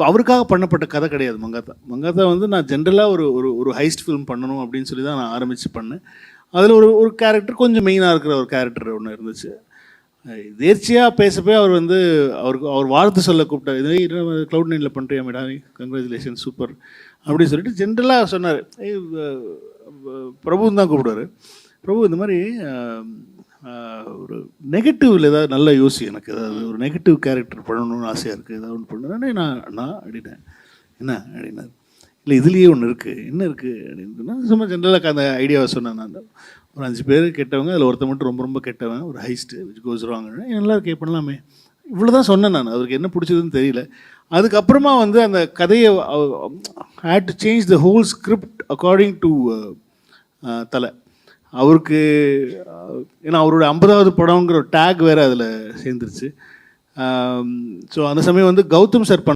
அவருக்காக பண்ணப்பட்ட கதை கிடையாது மங்காத்தா. மங்காத்தா வந்து நான் ஜென்ரலாக ஒரு ஒரு ஒரு ஹைஸ்ட் ஃபிலிம் பண்ணணும் அப்படின்னு சொல்லி தான் நான் ஆரம்பித்து பண்ணேன். அதில் ஒரு ஒரு கேரக்டர் கொஞ்சம் மெயினாக இருக்கிற ஒரு கேரக்டர் ஒன்று இருந்துச்சு. எதேர்ச்சியாக பேசப்போ அவர் வந்து அவர் வாழ்த்து சொல்ல கூப்பிட்டார். இது க்ளவுட் நைனில் பண்ணுறியா மேடா, கங்க்ராச்சுலேஷன் சூப்பர் அப்படின்னு சொல்லிட்டு ஜென்ரலாக சொன்னார். பிரபுன்னு தான் கூப்பிடுவார். பிரபு இந்த மாதிரி ஒரு நெகட்டிவில் ஏதாவது நல்லா யோசி, எனக்கு ஏதாவது ஒரு நெகட்டிவ் கேரக்டர் பண்ணணும்னு ஆசையாக இருக்குது, ஏதாவது ஒன்று பண்ணணுன்னே நான் அப்படின்னேன். என்ன அப்படின்னாரு. இல்லை இதுலேயே ஒன்று இருக்குது, என்ன இருக்குது அப்படின்னா சும்மா ஜென்ரலாக அந்த ஐடியாவை சொன்னேன். நான் ஒரு 5 பேர் கெட்டவங்க, அதில் ஒருத்த மட்டும் ரொம்ப ரொம்ப கெட்டவன், ஒரு ஹைஸ்ட்டு விச் கோஸ் ராங்னு நல்லா இருக்கே பண்ணலாமே, இவ்வளோ தான் சொன்னேன் நான். அவருக்கு என்ன பிடிச்சதுன்னு தெரியல. அதுக்கப்புறமா வந்து அந்த கதையை had to change the whole script according to Thala. அவருக்கு ஏன்னா அவரோட 50வது படங்கிற ஒரு டேக் வேறு அதில் சேர்ந்துருச்சு. ஸோ அந்த சமயம் வந்து கௌதம் சார்